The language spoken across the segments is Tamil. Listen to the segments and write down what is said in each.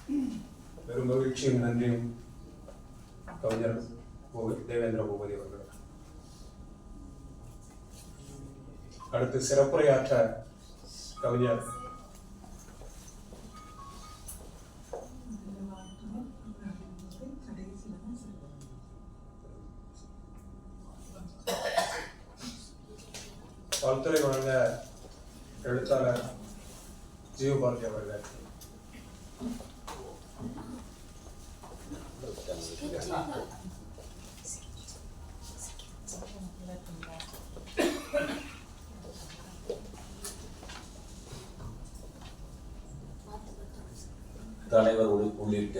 பெரும் மகிழ்ச்சியும் நன்றியும் கவிஞர் தேவேந்திர பூபதி அவர்கள். அடுத்து சிறப்புரையாற்ற கவிஞர் வாழ்த்துறை வழங்க எழுத்தாளர் ஜீவபாரதி அவர்கள். தலைவர் உள்ளிட்ட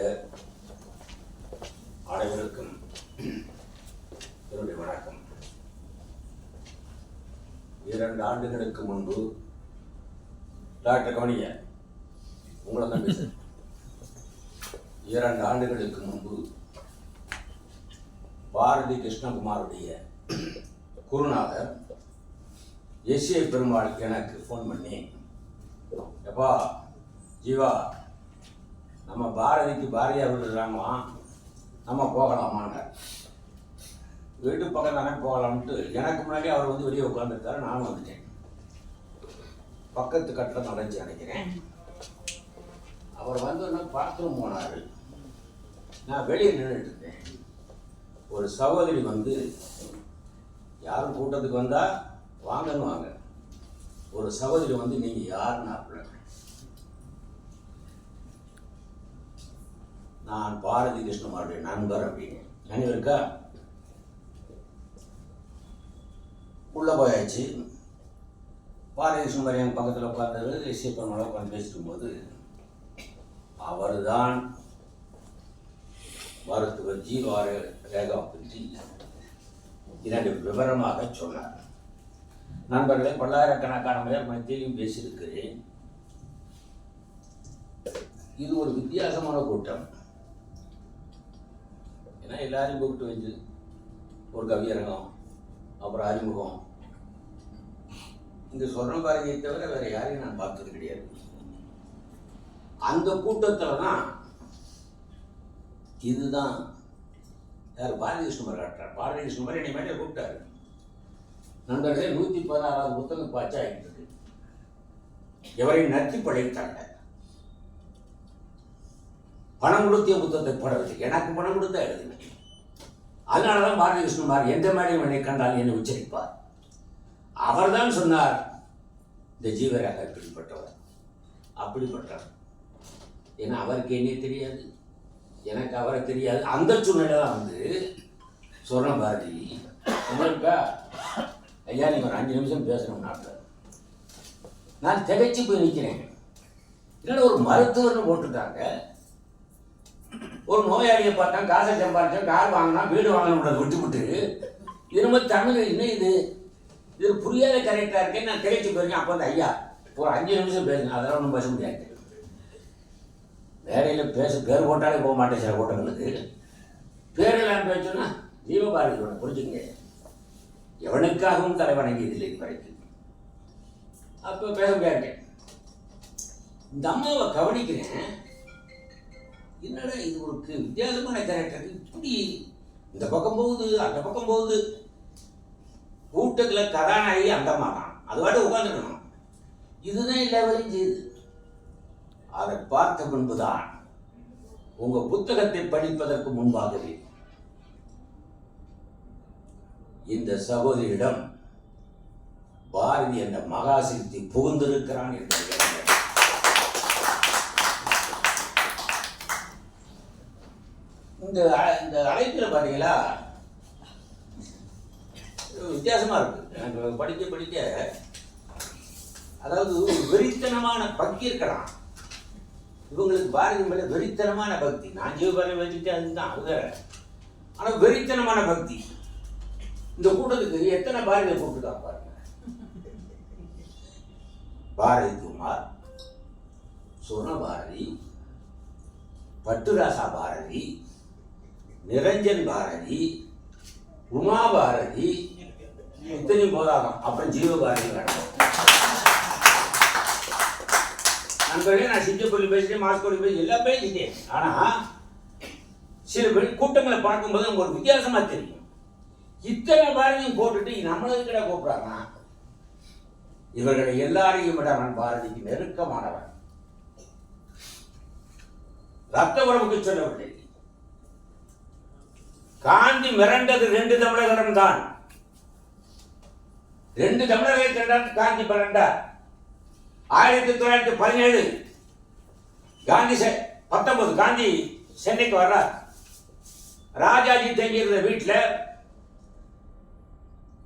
அனைவருக்கும் என்னுடைய வணக்கம். 2 ஆண்டுகளுக்கு முன்பு டாக்டர் கவனிய உங்களை தான் பேச 2 ஆண்டுகளுக்கு முன்பு பாரதி கிருஷ்ணகுமாருடைய குருநாதர் எஸ்ஏ பெருமாள் எனக்கு ஃபோன் பண்ணி, எப்பா ஜீவா, நம்ம பாரதிக்கு பாரதியார் விடுறாமா, நம்ம போகலாமாங்க. வீட்டு பக்கம் தானே போகலாம்ட்டு எனக்கு முன்னாடி அவர் வந்து வெளியே உட்காந்துருக்காரு. நானும் வந்துட்டேன். பக்கத்து கட்டில் நடந்துச்சு நினைக்கிறேன். அவர் வந்து பாத்ரூம் போனார். நான் வெளியே நின்றுட்டு இருந்தேன். ஒரு சகோதரி வந்து, யாரும் கூட்டத்துக்கு வந்தால் வாங்கன்னு வாங்க. ஒரு சகோதரி வந்து, நீங்கள் யாருன்னு அப்படி, நான் பாரதி கிருஷ்ணமாருடைய நண்பர் அப்படின்னு. நினைவிருக்கா? உள்ள போயாச்சு. பாரதி கிருஷ்ணமார் என் பக்கத்தில் உட்கார்ந்தது. எஸ்ஏ பெருமாள் உட்காந்து பேசிக்கும் போது, அவர் தான் மருத்துவர் ஜீவா ரேகா பற்றி 2 விவரமாக சொன்னார். நண்பர்களே, பல்லாயிரக்கணக்கான பேர் மத்தியிலும் பேசியிருக்கிறேன். இது ஒரு வித்தியாசமான கூட்டம். ஏன்னா எல்லாரையும் கூப்பிட்டு வச்சு ஒரு கவியரங்கம், அப்புறம் அறிமுகம். இங்கே சொர்ணபாரதியை தவிர வேற யாரையும் நான் பார்த்தது கிடையாது. அந்த கூட்டத்தில் தான் இதுதான் யார் பாரதி கிருஷ்ணமார் காட்டுறார். பாரதி கிருஷ்ணமார் என்னை மேலே கூப்பிட்டாரு. நண்பர்களே, 116வது புத்தகம் பாய்ச்சா இருந்தது. எவரையும் நத்தி படைத்தாங்க. பணம் கொடுத்திய புத்தகத்தை போடவில்லை, எனக்கு பணம் கொடுத்தா எழுதினேன். அதனாலதான் பாரதி கிருஷ்ணமார் எந்த மேடையும் என்னை கண்டால் என்னை உச்சரிப்பார். அவர் தான் சொன்னார், இந்த ஜீவராக இப்படிப்பட்டவர், அப்படிப்பட்டவர். ஏன்னா அவருக்கு என்னே தெரியாது, எனக்கு அவரை தெரியாது. அந்த சூழ்நிலை தான் வந்து சொர்ணபாரதி உங்களுக்கா, ஐயா நீங்கள் ஒரு 5 நிமிஷம் பேசணும் நாட்டில். நான் திகைச்சு போய் நிற்கிறேன். என்னோட ஒரு மருத்துவர்னு போட்டுட்டாங்க. ஒரு நோயாளியை பார்த்தா, காசை சம்பாதிச்சா, கார் வாங்கினா, வீடு வாங்கணுன்றதை விட்டுவிட்டு திரும்ப தமிழ் என்ன இது புரியாத கரெக்டாக இருக்கேன். நான் திகைச்சு போயிருக்கேன். அப்போ வந்து ஐயா ஒரு 5 நிமிஷம் பேசுங்க. அதெல்லாம் ஒன்றும் பேச முடியாது. வேலையில் பேர் போட்டாலே போக மாட்டேன். சில கூட்டங்களுக்கு பேரெல்லாம் பேசணும்னா ஜீவபாரதி புரிஞ்சுங்க. எவனுக்காகவும் தலை வணங்கியதில்லை வரைக்கும். அப்போ பேச முடியாது. இந்த அம்மாவை கவனிக்கிறேன். என்னடா இது ஒரு வித்தியாசமான கேரக்டர், இப்படி இந்த பக்கம் போகுது, அந்த பக்கம் போகுது. கூட்டத்தில் கதாநாயகி அந்த அம்மா தான். அது பாட்டு உட்காந்துக்கணும். இதுதான் எல்லா வேலையும் செய்யுது. அதை பார்த்த பின்புதான் உங்க புத்தகத்தை படிப்பதற்கு முன்பாகவே இந்த சகோதரியிடம் பாரதி என்ற மகாசிற்பி புகுந்திருக்கிறான் என்று இந்த அழைப்பில் பார்த்தீங்களா வித்தியாசமா இருக்கு. எனக்கு படிக்க படிக்க, அதாவது வெறித்தனமான பக்தி இருக்கலாம் இவங்களுக்கு. பாரதி மேல வெறித்தனமான பக்தி. நான் ஜீவபாரதி வச்சுட்டு அதுதான் அது வேற. ஆனால் வெறித்தனமான பக்தி. இந்த கூட்டத்துக்கு எத்தனை பாரதியை கூப்பிட்டுக்கா பாருங்க. பாரதி குமார், சுவர்ணபாரதி, பட்டுராசா பாரதி, நிரஞ்சன் பாரதி, உமா பாரதி, இத்தனையும் போதாதான். அப்புறம் ஜீவபாரதி வேணும். நண்பர்களே, நான் சிங்கப்பூரில் பேசிட்டேன், மாஸ்கோவில் பேசி எல்லாம் பேசிட்டேன். ஆனால் சில கூட்டங்களை பார்க்கும்போது நமக்கு ஒரு வித்தியாசமாக தெரியும். இத்தனை பாரதியும் போட்டுட்டு நம்மளுக்கு கிட்ட கூப்பிட்றாங்க. இவர்களை எல்லாரையும் விட நான் பாரதிக்கு நெருக்கமானவன். ரத்த உறவுக்கு சொல்லவில்லை. காந்தி மிரண்டது 2 தமிழர்களிடம் தான். 2 தமிழர்களை கண்டால் காந்தி மிரண்டார். 1917 காந்தி 19 காந்தி சென்னைக்கு வர்றார். ராஜாஜி தங்கியிருந்த வீட்டில்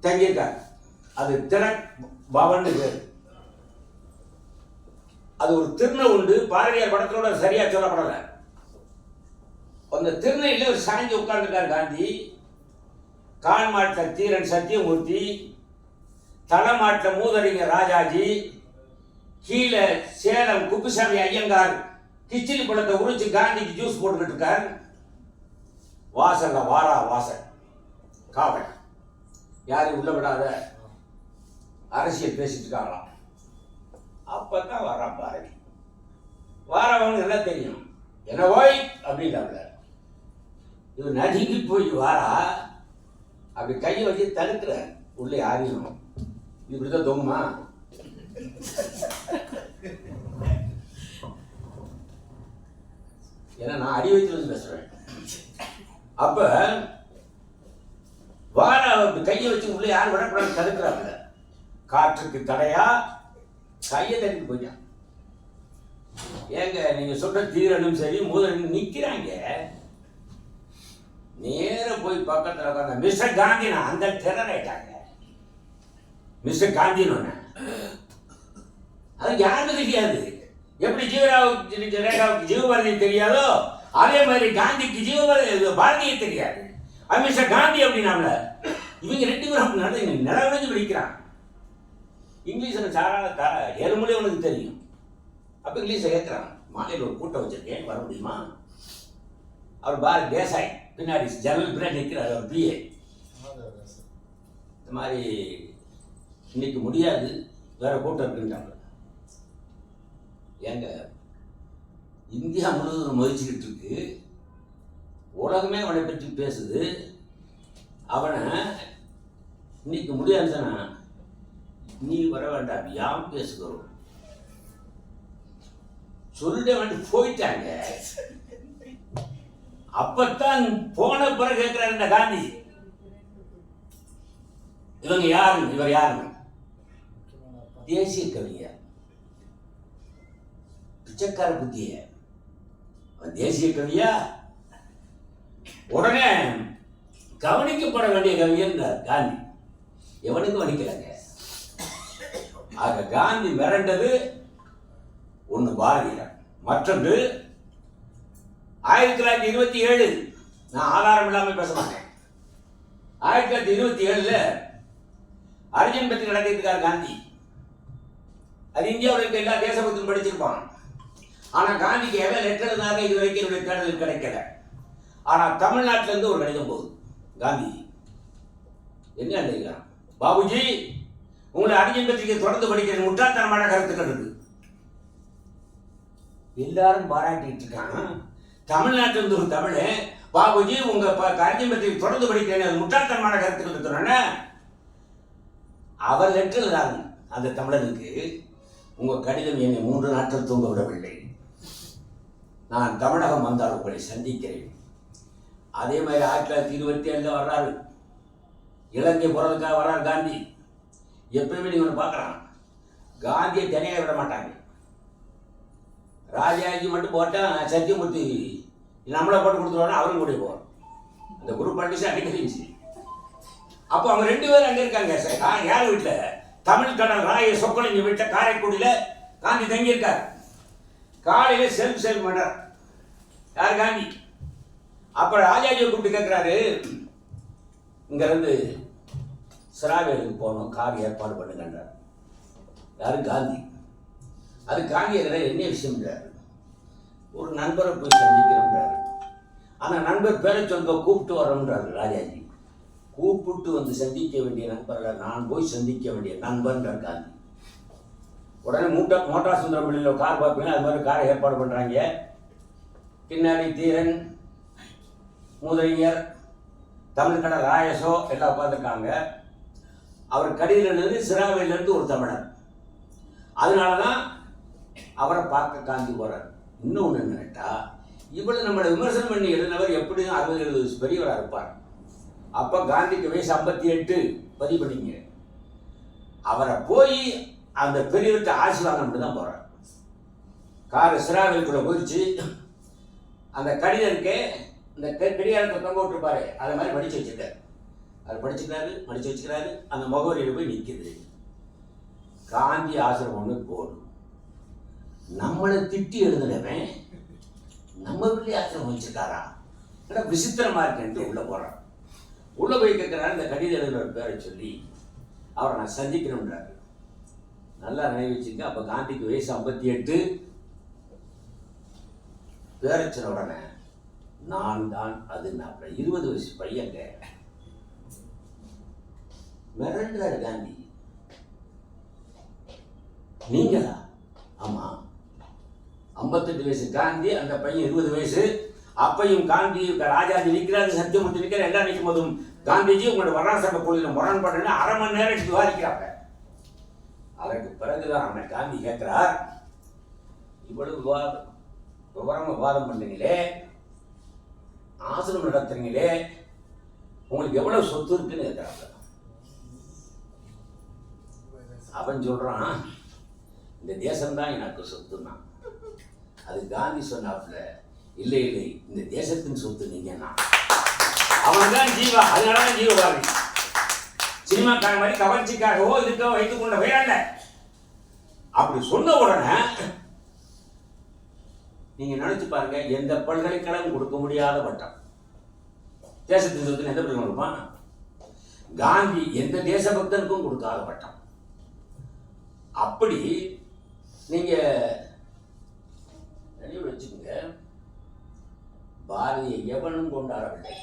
தங்கியிருக்கார். அது திலக் பவன் பேர். அது ஒரு திருநை உண்டு. பாரதியார் படத்தோட சரியா சொல்லப்படல. அந்த திருநையில் ஒரு சாஞ்சி உட்கார்ந்துருக்கார் காந்தி. கால் மாட்டில் தீரன் சத்தியமூர்த்தி, தலைமாட்டில் மூதறிஞர் ராஜாஜி, கீழே சேலம் குப்புசாமி ஐயங்கார் கிச்சிலி பழத்தை உரிச்சு காந்திக்கு ஜூஸ் போட்டுக்கிட்டு இருக்கார். வாசல்ல வாரா வாசல் காவல், யாரையும் உள்ள விடாத, அரசியல் பேசிட்டு இருக்காங்களாம். அப்பதான் வரான் பாரதி. வாரவங்க நல்லா தெரியும். என்ன ஓய் அப்படின்றாங்க. இவர் நடுங்கி போய் வாரா, அப்படி கையை வச்சு தடுக்கிற உள்ளே யாரையும். இப்படிதான் தொங்குமா? ஏன்னா நான் அடி வயிற்றுல வந்து பேசுறேன். அப்ப வார கையை வச்சு உள்ளே யாரும் விடக்கூடாது தடுக்கிறாங்க. காற்றுக்கு தடையா கையை தட்டிட்டு போயிட்டான். ஏங்க நீங்க சொல்ற தீரனும் சரி மூதனும் நிக்கிறாங்க. நேர போய் பக்கத்துல உட்கார்ந்த மிஸ்டர் காந்தினா அந்த டெரர் ஆயிட்டாங்க. மிஸ்டர் காந்தின்னு அது யாருக்கும் தெரியாது. எப்படி ஜீவராவுக்கு ஜீவபாரதி தெரியாதோ அதே மாதிரி காந்திக்கு பாரதியை தெரியாது. அது மிஸ்டர் காந்தி அப்படின்னாம்ல. இவங்க 2 பேரும் அப்படி நிலவடைஞ்சு விழிக்கிறான். இங்கிலீஷில் சாராத 7 மொழி உனக்கு தெரியும். அப்போ இங்கிலீஷை கேட்குறான். மாலையில் ஒரு கூட்டம் வச்சிருக்கேன், வர முடியுமா? அவர் பாரத் தேசாய் பின்னாடி ஜனரல் பின்னாடி நிற்கிறார். அவர் பிஏ. இந்த மாதிரி இன்னைக்கு முடியாது, வேற கூட்டம் இருக்குன்றாங்க. ஏங்க இந்தியா முழுவதும் மதிச்சுக்கிட்டு இருக்கு. உலகமே அவனை பற்றி பேசுது. அவனை இன்னைக்கு முடியாது சொன்னா நீ வர வேண்டாம், யாம் பேசுகிறோம் சொல்லிட்டு வந்து போயிட்டாங்க. அப்பத்தான் போன பிறகு கேட்கிறார் இந்த காந்தி, இவங்க யாரு, இவர் யாரு? தேசிய கவிஞர், பிச்சைக்கார புத்திய தேசிய கவியா? உடனே கவனிக்கப்பட வேண்டிய கவிஞர் காந்தி. எவனுக்கு வணிக்கலங்க. ஆக காந்தி மிரண்டது ஒன்று பாரதியார், மற்றொன்று 1927. நான் ஆதாரம் இல்லாமல் பேச மாட்டேன். 1927 அர்ஜுன் பற்றி நடத்திருக்கார் காந்தி. அது இந்தியாவில் இருக்க எல்லா தேசபக்தியும் படிச்சிருப்பான். ஆனால் காந்திக்கு எவ்வளோ லெட்டர் இருந்தாங்க இது வரைக்கும் என்னுடைய தேடல் கிடைக்கல. ஆனால் தமிழ்நாட்டிலேருந்து ஒரு கடிதம் போகுது காந்திஜி. என்ன எழுதிக்கிறான்? பாபுஜி, உங்களை அர்ஜுன் பத்திரிகை தொடர்ந்து படிக்கிற முட்டாள்தனமான கருத்துக்கள் இருக்கு. எல்லாரும் பாராட்டிட்டு இருக்காங்க. தமிழ்நாட்டிலிருந்து ஒரு தமிழ், பாபுஜி உங்க அர்ஜுன் பத்திரிகை தொடர்ந்து படிக்கிறேன், அது முட்டாள்தனமான கருத்துக்கள் இருக்கிறோன்னு அவர் லெட்டர் தான். அந்த தமிழனுக்கு உங்க கடிதம் என்னை 3 நாட்கள் தூங்க விடவில்லை. நான் தமிழகம் வந்தால் உங்களை சந்திக்கிறேன். அதே மாதிரி 1927 வர்றாரு. இலங்கை போறதுக்காக வர்றாரு காந்தி. எப்பயுமே நீங்க ஒன்று பார்க்கலாம், காந்தியை தனியாக விட மாட்டாங்க. ராஜாஜி மட்டும் போட்டால் சத்தியமூர்த்தி நம்மளை போட்டு கொடுத்துருவாங்க, அவரும் கூட போவார். அந்த குரூப் பாலிட்டிக்ஸ் அடிக்கடி இருந்துச்சு. அப்போ அவங்க 2 பேரும் அங்கே இருக்காங்க. யார் வீட்டில்? தமிழ் கடல் ராய சொக்கலிங்க வீட்டில் காரைக்குடியில் காந்தி தங்கியிருக்கார். காலையில் செல்ஃப் பண்ணுறார் யார்? காந்தி. அப்போ ராஜாஜியை கூப்பிட்டு கேட்குறாரு, இங்கேருந்து சிராவேலுக்கு போகணும், கார் ஏற்பாடு பண்ணுங்கன்றார். யாரு? காந்தி. அது காந்தி என்ன விஷயம்ன்றார். ஒரு நண்பரை போய் சந்திக்கிறோம்ன்றார். ஆனால் நண்பர் பேரை சொல்ல கூப்பிட்டு வரோன்றார் ராஜாஜி. கூப்பிட்டு வந்து சந்திக்க வேண்டிய நண்பர்கள், நான் போய் சந்திக்க வேண்டிய நண்பன்றார் காந்தி. உடனே மோட்டார் சுந்தரம் பள்ளியில் கார் பார்ப்பீங்க, அது மாதிரி காரை ஏற்பாடு பண்ணுறாங்க. பின்னாடி தீரன், முதலியர், தமிழ் கடை ராயசோ எல்லாம் உட்காந்துருக்காங்க. அவர் கடிதம் சிராவையிலேருந்து ஒரு தமிழர். அதனால தான் அவரை பார்க்க காந்தி போகிறார். இன்னொன்று என்ன கேட்டால், இவ்வளவு நம்மளை விமர்சனம் பண்ணி எழுதினவர் எப்படியும் 60-70 பெரியவராக இருப்பார். அப்போ காந்திக்கு வயசு 58 பதிவு பண்ணிங்க. அவரை போய் அந்த பெரியவர்கிட்ட ஆசீர்வாதம் தான் போகிறார். கார் சிராவைக்குள்ளே போயிடுச்சு. அந்த கடிதம் இருக்கே, இந்த கடிகாரத்தை தொங்க விட்டுருப்பாரு, அதை மாதிரி படித்து வச்சுருக்காரு. அதை படித்து வச்சுக்கிறாரு. அந்த முகவரியில் போய் நிற்கிது, காந்தி ஆசிரமம்னு போடும். நம்மளை திட்டி எழுதுனவன் நம்ம வீட்டிலே ஆசிரமம் வச்சிருக்காரா, ஏன்னா விசித்திரமா இருக்குன்ட்டு உள்ள போறான். உள்ள போய் கேட்கிறாரு, இந்த கடித எழுதுகிற பேரை சொல்லி அவரை நான் சந்திக்கணும்ன்றாரு. நல்லா நினைவுச்சுங்க. அப்ப காந்திக்கு வயசு 58. பேரச்சன உடனே நான் தான் அது. நான் 20 வயசு பையங்க. மிரண்டாரு காந்தி. நீங்களா? ஆமா. 58 வயசு காந்தி, அந்த பையன் 20 வயசு. அப்பையும் காந்தி ராஜாஜி நிற்கிறாரு, சத்தியமூர்த்தி நிற்கிறார், எல்லாம் நிற்கும் போதும் காந்திஜி உங்களோட வரலாற்று கொள்கையில முரண்படுன்னு 1/2 மணி நேரம் விவாதிக்கிறாங்க. அதற்கு பிறகுதான் அவனை காந்தி கேட்கிறார், இவ்வளவு விவாதம் பண்ணீங்களே, ஆசிரமம் நடத்துறீங்களே, உங்களுக்கு எவ்வளவு சொத்து இருக்குன்னு கேட்கிறாங்க. அவன் சொல்றான், இந்த தேசம்தான் எனக்கு சொத்துனா. அது காந்தி சொன்னாப்புல, இல்லை இந்த தேசத்தின் சொத்து நீங்கன்னா. அவன் தான் ஜீவா. அதனாலதான் ஜீவபாரதி சினிமாக்கார மாதிரி கவர்ச்சிக்காகவோ இதுக்கோ வைத்துக் கொண்ட வேலை. அப்படி சொன்ன உடனே நீங்க நினைச்சு பாருங்க, எந்த பல்கலைக்கழகம் கொடுக்க முடியாத பட்டம். தேசத்தின் சொத்துன்னு எந்த பட்டம் கொடுப்பான்? காந்தி எந்த தேசபக்தனுக்கும் கொடுக்காத பட்டம். அப்படி நீங்க நினைவு வச்சுக்கோங்க, பாரதியை எவனும் கொண்டாடவில்லை,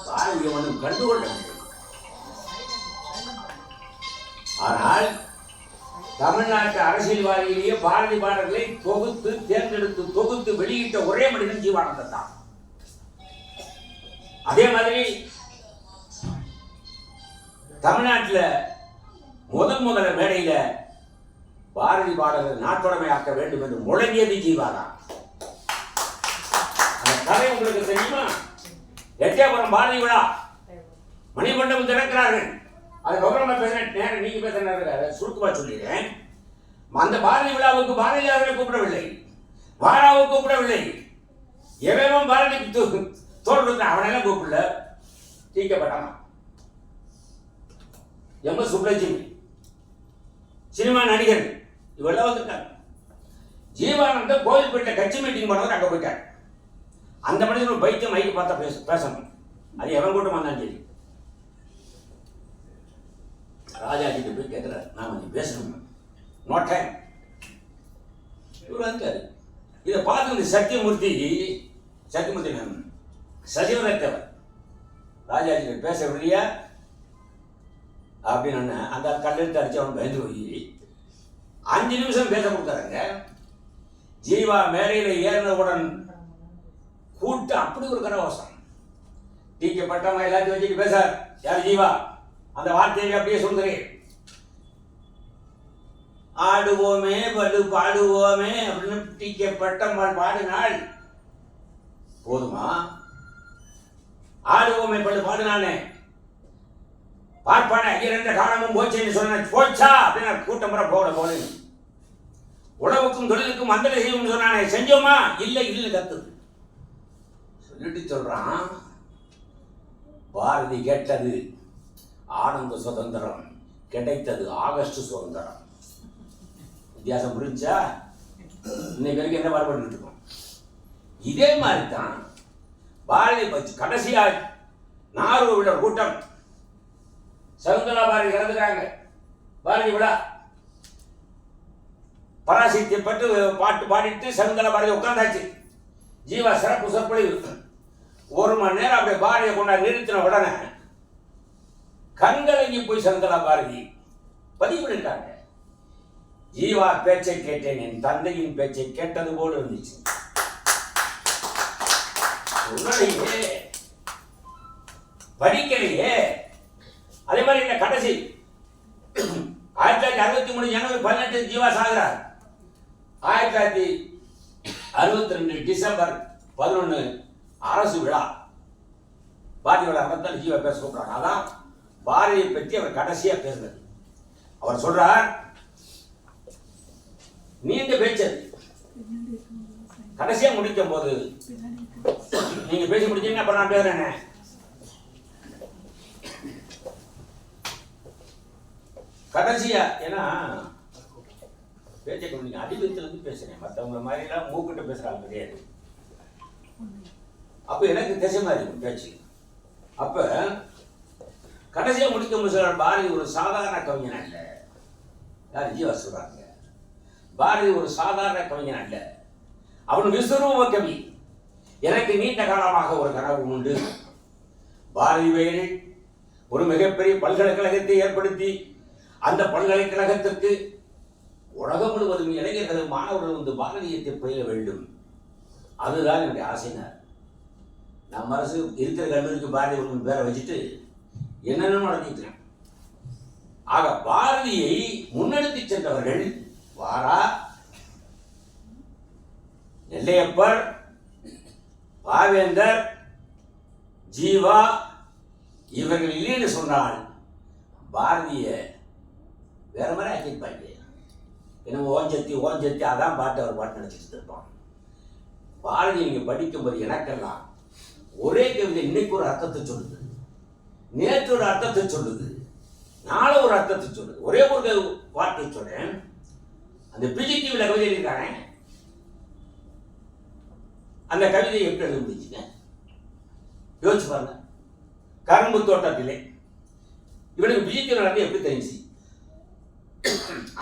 பாரதி எவனும் கண்டுகொள்ளவில்லை. ஆனால் தமிழ்நாட்டு அரசியல்வாதியிலேயே பாரதி பாடல்களை தொகுத்து வெளியிட்ட ஒரே மனிதன் ஜீவானந்தன் தான். அதே மாதிரி தமிழ்நாட்டில் முதல்ல மேடையில பாரதி பாடல்கள் நாட்டுடைமையாக்க வேண்டும் என்று முழங்கியது ஜீவாதான். அந்த கதை உங்களுக்கு தெரியுமா? எட்டயபுரம் பாரதி விழா, மணிமண்டபம் திறக்கிறார்கள். அது விவரமா பேசுறேன், நேரம் நீங்க பேசுற சுருக்கமா சொல்லிடுறேன். அந்த பாரதி விழாவுக்கு பாரதியாரை கூப்பிடவில்லை, வாராவை கூப்பிடவில்லை, எவனும் பாரதிக்கு தோல் கொடுத்த அவனெல்லாம் கூப்பிடல. தீக்கப்பட்டான் எம்.எஸ். சுப்லட்சுமி, சினிமா நடிகர், இவெல்லாம் வந்துட்டாங்க. ஜீவானந்தன் கோவில்பேட்டை கட்சி மீட்டிங் போனவர் அங்கே போயிட்டார். அந்த மனிதன் பைத்தியம் மைக்கு பார்த்தா பேசணும். அது எவன் கூட்டம் வந்தான் சரி. ராஜாஜிட்டு போய் கேட்கிறார், நான் கொஞ்சம் பேசணும், நோ டைம். இவர் வந்துட்டாரு. இதை பார்த்து இந்த சத்தியமூர்த்தி சசிவரத்தவர் ராஜாஜி பேச வில்லையா அப்படின்னு அந்த கல்லெடுத்து அடிச்சு அவன் பயந்து போய் 5 நிமிஷம் பேச கொடுத்தாருங்க. ஜீவா மேலையில ஏறினவுடன் கூட்டு அப்படி ஒரு கரவாசம். டீக்கப்பட்டவங்க எல்லாத்தையும் வச்சுட்டு பேசார். யார்? ஜீவா. அந்த வார்த்தையை அப்படியே சொல்கிறேன், ஆடுவோமே பலு பாடுவோமே அப்படின்னு டீக்கப்பட்டம்மாள் பாடினாள். போதுமா? ஆடுவோமே பலு பாடினானே, பார்ப்பானே 2 காலமும் போச்சேன்னு சொன்ன போச்சா அப்படின்னு கூட்டம் முறை போகல. உழவுக்கும் தொழிலுக்கும் அந்தலை செய்யும் சொன்னானே, செஞ்சோமா? இல்லை கத்துது சொல்லிட்டு சொல்றான். பாரதி கேட்டது ஆனந்த சுதந்திரம், கிடைத்தது ஆகஸ்ட் சுதந்திரம். வித்தியாசம் புரிஞ்சா? இன்னைக்கு வரைக்கும் என்ன பாடுபட்டு இருக்கோம். இதே மாதிரி தான் பாரதி கடைசியா நாரூர் விழா கூட்டம், சகுந்தலா பாரதி இறந்துக்கிறாங்க. பாரதி விழா பராசக்தியை பட்டு பாட்டு பாடிட்டு சகுந்தலா பாரதி உட்காந்தாச்சு. ஜீவா சிறப்பு சொற்பொழிவு 1 மணி நேரம் அப்படியே பாரதியை கொண்டாடி நிறுத்தின உடனே கண்கலங்கி போய் சகுந்தலா பாரதி பதிவு பண்ணிருக்காங்க. ஜீவா பேச்சை கேட்டேன், என் தந்தையின் பேச்சை கேட்டது போல இருந்துச்சு. உடனே படிக்கலையே. அதே மாதிரி இந்த கடைசி 1963 ஜனவரி 18 ஜீவா சாகுறார். 1962 டிசம்பர் 11 அரசு விழா. பாரதியோட அறத்தால் ஜீவா பேச கூப்பிடுறாங்க. அதான் பாரதியை பற்றி அவர் கடைசியா பேசுனது. அவர் சொல்றார், நீண்ட பேச்சு கடைசியா முடிக்கும் போது நீங்க பேசி முடிச்சீங்கன்னா அப்புறம் நான் பேசுறேன். கடைசியா ஏன்னா பேச்சை நீங்க அதிபத்துல இருந்து பேசுறேன், மற்றவங்க மாதிரி எல்லாம் மூக்கிட்ட பேசுறாங்க கிடையாது. அப்ப எனக்கு திசை மாதிரி இருக்கும் பேச்சு. அப்ப கடைசியா முடிக்கும் சொல்றார், பாரதி ஒரு சாதாரண கவிஞன் அல்ல. யார் ஜீவா சொல்றாங்க, பாரதி ஒரு சாதாரண கவிஞன் அல்ல, அவன் விஸ்வரூப கவி. எனக்கு நீண்ட காலமாக ஒரு கனவு உண்டு. பாரதி பெயரில் ஒரு மிகப்பெரிய பல்கலைக்கழகத்தை ஏற்படுத்தி அந்த பல்கலைக்கழகத்திற்கு உலகம் முழுவதும் இளைஞர்களும் மாணவர்கள் வந்து பாரதியத்தை பயில வேண்டும். அதுதான் என்னுடைய ஆசைனார். நம்ம அரசு இருக்கிற கல்லூரிக்கு பாரதி ஒன்று பேரை வச்சுட்டு என்னென்ன நடத்திக்கிறேன். ஆக பாரதியை முன்னெடுத்து சென்றவர்கள் வாரா, நெல்லையப்பர், பாவேந்தர், ஜீவா இவர்கள் இல்லைன்னு சொன்னால் பாரதிய வேற மாதிரி ஆக்கியிருப்பாங்க. ஏன்னா ஓஞ்சத்தி ஓஞ்சத்தி அதான் பாட்டு அவர் பாட்டு நினைச்சிட்டு இருப்பான். பாரதி நீங்க படிக்கும்போது எனக்கெல்லாம் ஒரே கவிதை இன்னைக்கு ஒரு அர்த்தத்தை சொல்லுது, நேற்று ஒரு அர்த்தத்தை சொல்லுது, நாளை ஒரு அர்த்தத்தை சொல்லுது. ஒரே ஒரு வார்த்தை சொல்றேன். அந்த பிஜிடிவில கவிதை இருக்கானே, அந்த கவிதை எப்படி எழுத முடிச்சுங்க யோசிச்சு பாருங்க. கரும்பு தோட்டத்திலே இவனுக்கு பிஜிடிவி நடந்து எப்படி தெரிஞ்சு?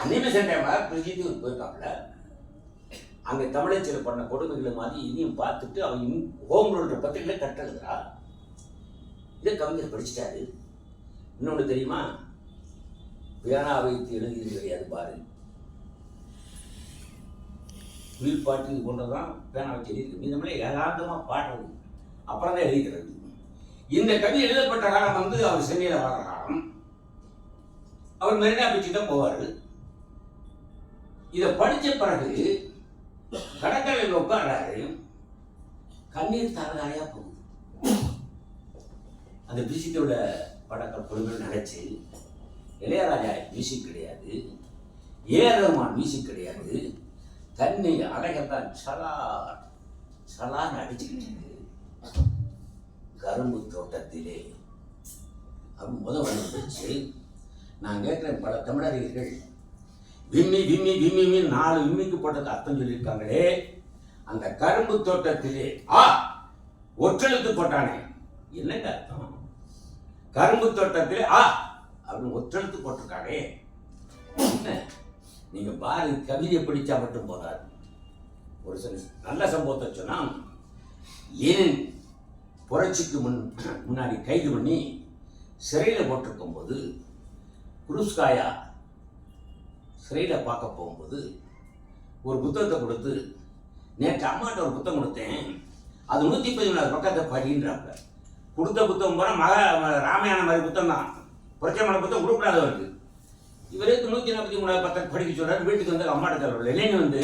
அன்னையுமே சென்றாம பிஜிடிவி போயிருக்காப்புல. அங்க தமிழச்சியில் பண்ண கொடுமைகளை மாதிரி இனியும் பார்த்துட்டு அவன் ஹோம் ரூல்ற பத்திரிகையில கட்டழுதுறா. இதை கவிஞர் படிச்சுட்டாரு. இன்னொன்று தெரியுமா, பேனா வைத்து எழுதியது கிடையாது பாரு, உயிர் பாட்டு இது போன்றதான் பேனா வச்சு எழுதியிருக்கு. மீதமே ஏகாந்தமா பாடுறது அப்புறம் தான் எழுதிக்கிறது. இந்த கவி எழுதப்பட்ட காலம் வந்து அவர் சென்னையில் வாழ்ற காலம். அவர் மெரினா பீச்சுக்கு தான் போவார். இதை படித்த பிறகு கடற்கரையில் உட்கார்றாரு, கண்ணீர் தாரதாரையா போகுது. அந்த பிசிட்டோட படங்கள் பொருள்கள் நினைச்சு இளையராஜா மியூசிக் கிடையாது, ஏஆர் ரஹ்மான் மியூசிக் கிடையாது, தண்ணி அழகத்தான் சலார் சலான்னு அடிச்சுக்கிட்டு கரும்பு தோட்டத்திலே அப்படி முதல் வந்துச்சு. நான் கேட்கிறேன், பல தமிழறிஞர்கள் விம்மி விம்மி விம்மி 4 விம்மிக்கு போட்டது அர்த்தம் சொல்லியிருக்காங்களே. அந்த கரும்பு தோட்டத்திலே ஒற்றெழுத்து போட்டானே, என்னங்க அர்த்தம்? கரும்பு தோட்டத்திலே அப்படின்னு ஒற்றெழுத்து போட்டிருக்கானே என்ன? நீங்க பாரு, கவிதை படிச்சா மட்டும் போதாது. ஒரு சில நல்ல சம்பவத்தை சொன்னா, லெனின் புரட்சிக்கு முன்னாடி கைது பண்ணி சிறையில் போட்டிருக்கும் போது குருஸ்காயா சிறையில் பார்க்க போகும்போது ஒரு புத்தகத்தை கொடுத்து, நேற்று அம்மாட்ட ஒரு புத்தகம் கொடுத்தேன், அது 114 பக்கத்தை படின்றாங்க. கொடுத்த புத்தகம் போனால் ராமாயண மாதிரி புத்தகம் தான், புரட்சியமான புத்தகம் கொடுக்கூடாது அவருக்கு. இவருக்கு 143 பக்கத்தை படிக்க சொல்றாரு. வீட்டுக்கு வந்து அம்மாட்ட தரவில்லை. லெனின் வந்து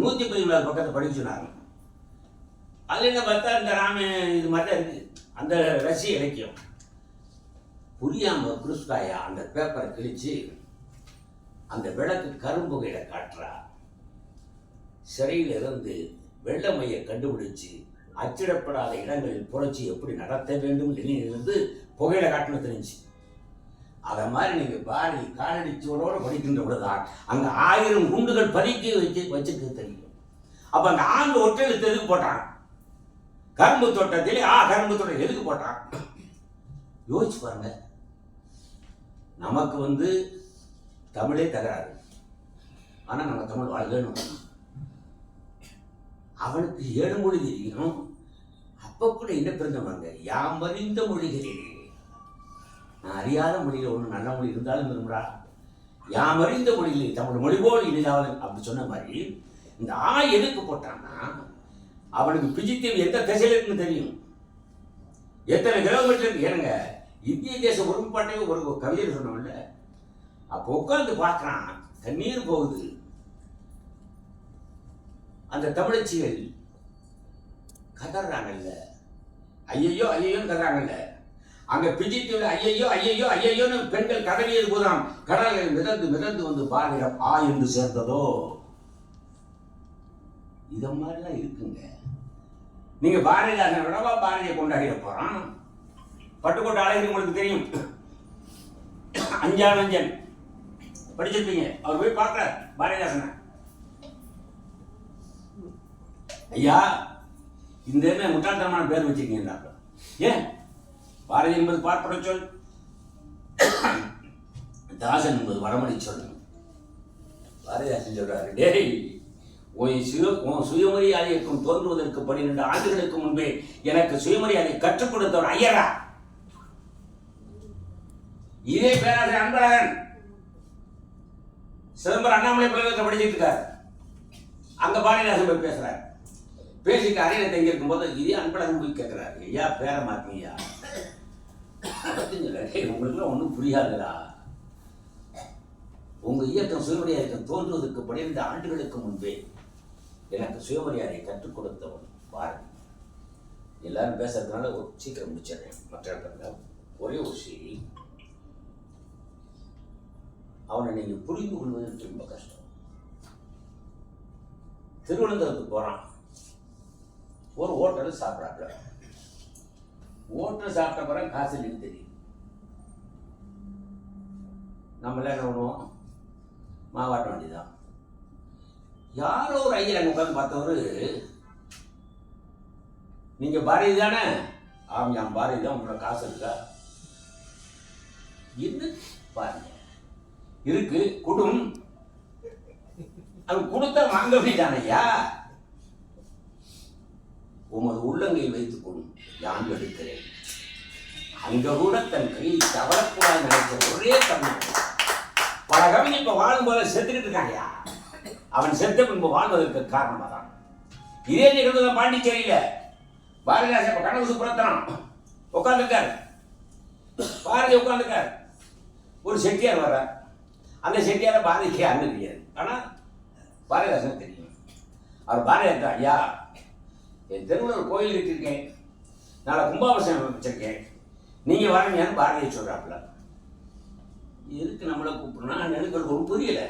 114 பக்கத்தை படிக்க சொன்னாங்க. அது என்ன பார்த்தா இந்த இது மாதிரி தான் இருக்கு, அந்த ரஷ்ய இலக்கியம். புரியாம குருஸ்காயா அந்த பேப்பரை கிழிச்சு அந்த விளக்கு கரும்புகையில காட்டுறா. சிறையில் இருந்து வெள்ளமையை கண்டுபிடிச்சு அச்சிடப்படாத இடங்களில் புரட்சி எப்படி நடத்த வேண்டும் இருந்து புகையில காட்டணும் தெரிஞ்சு. அதை மாதிரி நீங்க பாரதி காலடிச்சோரோடு படிக்கின்ற பொழுதுதான் அங்க 1000 குண்டுகள் பறிக்க வச்சுக்க தெரியும். அப்ப அங்க ஆண்டு ஒற்றெழுத்து எதுக்கு போட்டான்? கரும்பு தோட்டத்திலே கரும்பு தோட்டம் எதுக்கு போட்டான்? யோசிச்சு பாருங்க. நமக்கு வந்து தமிழே தகராறு, ஆனா நம்ம தமிழ் வாழணும். அவனுக்கு 7 மொழி தெரியும். அப்ப கூட என்ன பிறந்தவங்க யாம் அறிந்த மொழிகளே, நான் அறியாத மொழியில ஒண்ணு நல்ல மொழி இருந்தாலும் விரும்புறா. யாம் அறிந்த மொழியிலே தமிழ் மொழி போல் இனிதாவது அப்படி சொன்ன மாதிரி இந்த எதுக்கு போட்டான்னா அவனுக்கு பிஜித்தீவு எந்த திசையில இருக்குன்னு தெரியும், எத்தனை கிலோமீட்டர் இருக்கு. ஏனுங்க இந்திய தேச ஒருமைப்பாட்டை ஒரு கவிதையில் சொன்னோம்ல, அப்போ உட்கார்ந்து பார்க்குறான், தண்ணீர் போகுது. அந்த தமிழச்சிகள் கதறாங்கல்ல, ஐயையோ ஐயையோன்னு கதறாங்கல்ல. அங்க பிஜித்தீவுல ஐயையோ ஐயையோ ஐயையோன்னு பெண்கள் கதறியது போதாம் கடல்கள் மிதந்து மிதந்து வந்து பாரதியிடம் என்று சேர்ந்ததோ. இத மாதிரிலாம் இருக்குங்க. நீங்க பாரதிதாசன் விடவா பாரதியை கொண்டாடிட போறான். பட்டுக்கோட்டை அழகிரி உங்களுக்கு தெரியும், அஞ்சானஞ்சன் படிச்சிருப்பீங்க. அவர் போய் பார்க்க பாரதிதாசனை, ஐயா இந்த என்ன முட்டாள்தனமான பேர் வச்சிருக்கீங்க. ஏன் பாரதி என்பது பார்ப்பட சொல், தாசன் என்பது வடமொழி சொல். பாரதிதாசன் சொல்றாரு, டேய் உன் சுயமரியாதைக்கும் தோன்றுவதற்கு 12 ஆண்டுகளுக்கு முன்பே எனக்கு சுயமரியாதை கற்றுக் கொடுத்தவர் ஐயரா. இதே பேராசிரியர் அன்பழகன் சிதம்பரம் அண்ணாமலை பல்கலைக்கழகத்தில் படிச்சுட்டு இருக்காரு. அங்க பாரதிதாசன் போய் பேசுறாரு. பேசிட்டு அறையில தங்கி இருக்கும் போது இதே அன்பழகன் போய் கேட்கிறாரு, ஐயா பேர மாத்தீங்கய்யா. உங்களுக்கு ஒன்றும் புரியாதுடா. உங்க இயக்கம் சுயமரியாதை தோன்றுவதற்கு 12 ஆண்டுகளுக்கு முன்பே எனக்கு சுயமரியாதை கற்றுக் கொடுத்தவன் பாரதி. எல்லாரும் பேசுறதுனால ஒரு சீக்கிரம் முடிச்சிடுறேன். மற்ற ஒரே ஒரு செய்தி, அவனை நீங்க புரிந்து கொள்வது ரொம்ப கஷ்டம். திருவனந்தபுரத்துக்கு போறான், ஒரு ஹோட்டல் சாப்பிட்றாங்க. ஹோட்டல் சாப்பிட்ட பிறகு காசு இல்லைன்னு தெரியும். நம்மளாம் என்ன பண்ணுவோம், மாவாட்ட வேண்டியதான். யாரோ ஒரு ஐயர் அங்கே உட்காந்து பார்த்தவரு, நீங்க பாரதி தானே? ஆம் என் பாரதி தான். உங்களோட காசு இருக்கா? என்ன பாருங்க இருக்கு குடும், அது கொடுத்தா வாங்க வேண்டியதானையா. உமது உள்ளங்கையில் வைத்துக் கொள்ளும், யான் எடுக்கிறேன். அங்க கூட தன் கையில் தவறக்கூடாது நினைச்ச ஒரே தமிழ். பல கவிஞர் இப்ப வாழும் போல செத்துக்கிட்டு இருக்காங்கயா. அவன் செத்த பின்பு வாழ்வதற்கு காரணமா தான். இதே நிகழ்வு தான் பாண்டிச்சேரியில. பாரதிதாசன் இப்ப கனவு சுப்புரத்தனம் உட்கார்ந்துருக்கார், பாரதி உட்கார்ந்துருக்கார். ஒரு செட்டியார் வர்றார். அந்த செட்டியார பாரதிக்கு யாருன்னு தெரியாது, ஆனா பாரதிதாசன் தெரியும். அவர் பாரதிதாசன், ஐயா என் தெருவில் ஒரு கோயில் வச்சிருக்கேன், நாளை கும்பாபிஷேகம் வச்சிருக்கேன், நீங்க வரீங்கன்னு பாரதியை சொல்றாப்புல. எதுக்கு நம்மளை கூப்பிடுனா எனக்கு ஒரு புரியல.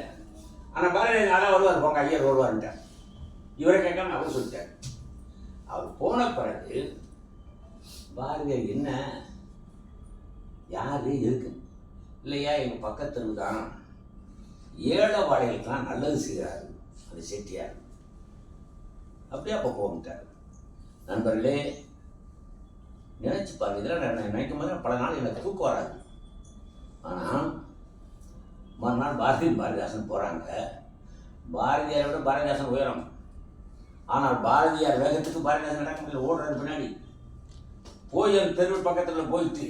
ஆனா பாரதி நாளா வருவார், போங்க ஐயர் வருவார்ன்ட்டார். இவரை கேட்காம அவர் சொல்லிட்டார். அவர் போன பிறகு பாரதியார் என்ன யாரு இருக்கு இல்லையா, எங்க பக்கத்துல தான் ஏழவாடைகளுக்கெல்லாம் நல்லது செய்கிறாரு அந்த செட்டியார். அப்படியே அப்போ போகிட்டார். நண்பர்களே நினைச்சு பாருங்க, இதெல்லாம் நினைக்கும் போது பல நாள் எனக்கு தூக்கம் வராது. ஆனால் மறுநாள் பாரதிதாசன் போகிறாங்க. பாரதியாரை விட பாரதிதாசன் உயரம். ஆனால் பாரதியார் வேகத்துக்கு பாரதிதாசன் நடக்க முடியல, ஓடுறது பின்னாடி. போய் அந்த தெரு பக்கத்தில் போயிட்டு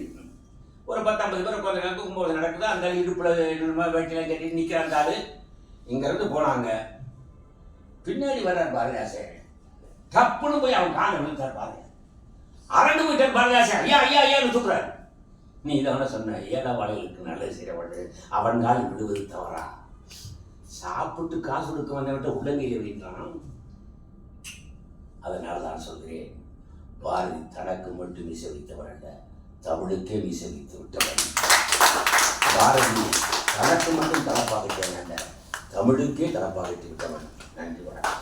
ஒரு 10-50 பேர் உட்காந்து கும்பகோணம் நடக்குது. அந்த இடுப்பில் வேட்டிலாம் கட்டி நிற்கிற அந்த ஆள் இங்கேருந்து போனாங்க. பின்னாடி வர்றார் பாரதிதாசன். தப்புன்னு போய் அவன் காலை விழுத்தார். பாருங்க அரண்டு போயிட்டார் பாரதிதாசன். ஐயா ஐயா ஐயான்னு தூக்குறாரு. நீ இதை சொன்ன ஏழவாளைகளுக்கு நல்லது செய்யறது, அவன் கால் விடுவது தவறா? சாப்பிட்டு காசு கொடுக்க வந்தவன்ட்ட உள்ளங்கையில வைக்கிறான். அதனால தான் சொல்கிறேன், பாரதி தனக்கு மட்டும் மீச வைத்தவன் அல்ல, தமிழுக்கே மீச வைத்து விட்டவன். பாரதி தனக்கு மட்டும் தலப்பாகிட்டவன் அல்ல, தமிழுக்கே தலப்பாகிட்டு விட்டவன். நன்றி, வணக்கம்.